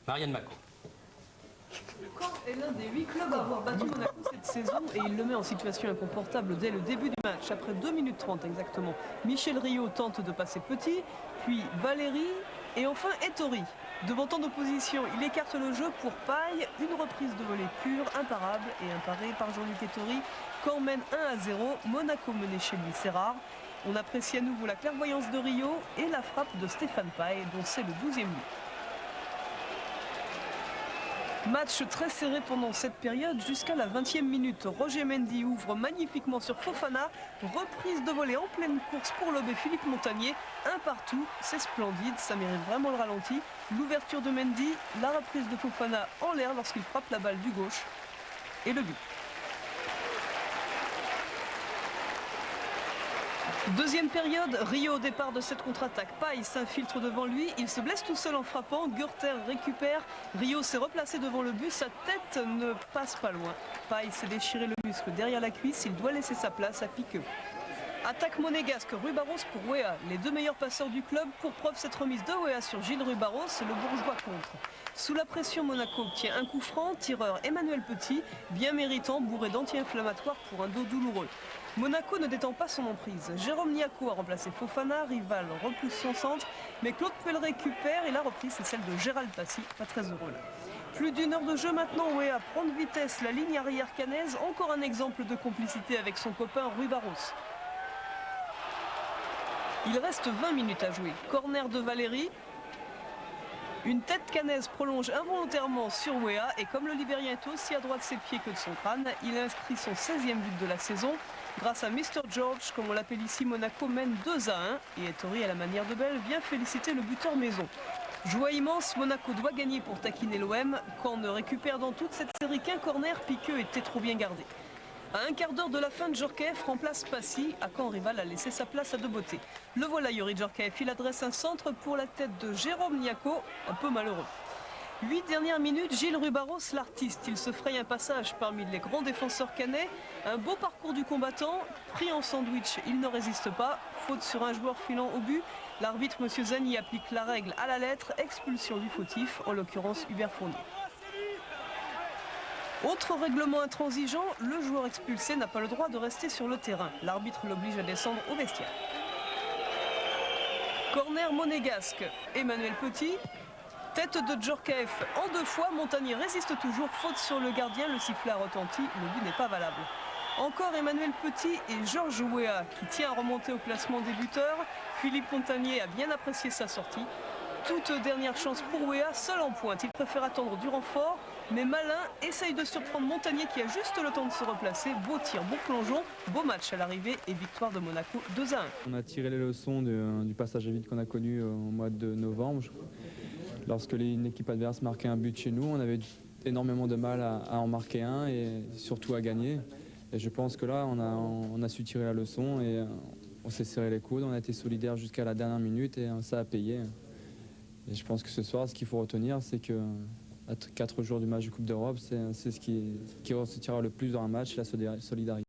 Marianne Macot. Caen est l'un des 8 clubs à avoir battu Monaco cette saison et il le met en situation inconfortable dès le début du match. Après 2 minutes 30 exactement, Michel Rio tente de passer petit, puis Valéry et enfin Ettori. Devant tant d'opposition, il écarte le jeu pour Paille. Une reprise de volée pure, imparable et un paré par Jean-Luc Ettori. Caen mène 1-0, Monaco mené chez lui, c'est rare. On apprécie à nouveau la clairvoyance de Rio et la frappe de Stéphane Paille dont c'est le 12e but. Match très serré pendant cette période jusqu'à la 20e minute. Roger Mendy ouvre magnifiquement sur Fofana. Reprise de volée en pleine course pour Lob et Philippe Montagnier. Un partout, c'est splendide, ça mérite vraiment le ralenti. L'ouverture de Mendy, la reprise de Fofana en l'air lorsqu'il frappe la balle du gauche. Et le but. Deuxième période, Rio au départ de cette contre-attaque. Paille s'infiltre devant lui, il se blesse tout seul en frappant, Gürtel récupère, Rio s'est replacé devant le but, sa tête ne passe pas loin. Paille s'est déchiré le muscle derrière la cuisse, il doit laisser sa place à Piqueux. Attaque monégasque, Ruibarros pour Weah, les deux meilleurs passeurs du club. Pour preuve cette remise de Weah sur Gilles Ruibarros, le bourgeois contre. Sous la pression, Monaco obtient un coup franc, tireur Emmanuel Petit, bien méritant, bourré d'anti-inflammatoires pour un dos douloureux. Monaco ne détend pas son emprise. Jérôme Niaco a remplacé Fofana, Rival repousse son centre, mais Claude Puel récupère et la reprise c'est celle de Gérald Passy, pas très heureux là. Plus d'une heure de jeu maintenant, Weah prend de vitesse la ligne arrière cannaise, encore un exemple de complicité avec son copain Ruibarros. Il reste 20 minutes à jouer. Corner de Valéry. Une tête cannaise prolonge involontairement sur Weah et comme le Libérien est aussi à droite de ses pieds que de son crâne, il inscrit son 16e but de la saison. Grâce à Mr. George, comme on l'appelle ici, Monaco mène 2-1 et Ettori, à la manière de Belle, vient féliciter le buteur maison. Joie immense, Monaco doit gagner pour taquiner l'OM. Caen ne récupère dans toute cette série qu'un corner, Piqueux était trop bien gardé. À un quart d'heure de la fin, Djorkaeff remplace Passy. À Caen, Rival a laissé sa place à Deboté. Le voilà, Yuri Djorkaeff. Il adresse un centre pour la tête de Jérôme Niaco, un peu malheureux. 8 dernières minutes, Gilles Ruibarros, l'artiste. Il se fraye un passage parmi les grands défenseurs cannais. Un beau parcours du combattant. Pris en sandwich, il ne résiste pas. Faute sur un joueur filant au but. L'arbitre, M. Zani, applique la règle à la lettre. Expulsion du fautif, en l'occurrence Hubert Fournier. Autre règlement intransigeant, le joueur expulsé n'a pas le droit de rester sur le terrain. L'arbitre l'oblige à descendre au vestiaire. Corner monégasque, Emmanuel Petit. Tête de Djorkaeff en 2 fois, Montagnier résiste toujours, faute sur le gardien, le sifflet a retenti, le but n'est pas valable. Encore Emmanuel Petit et Georges Weah qui tient à remonter au classement des buteurs. Philippe Montagnier a bien apprécié sa sortie. Toute dernière chance pour Weah, seul en pointe. Il préfère attendre du renfort, mais malin, essaye de surprendre Montagnier qui a juste le temps de se replacer. Beau tir, beau plongeon, beau match à l'arrivée et victoire de Monaco 2-1. On a tiré les leçons du passage à vide qu'on a connu au mois de novembre. Lorsque une équipe adverse marquait un but chez nous, on avait énormément de mal à en marquer un et surtout à gagner. Et je pense que là, on a su tirer la leçon et on s'est serré les coudes, on a été solidaires jusqu'à la dernière minute et ça a payé. Et je pense que ce soir, ce qu'il faut retenir, c'est que à 4 jours du match de Coupe d'Europe, c'est ce qui ressortira le plus dans un match, la solidarité.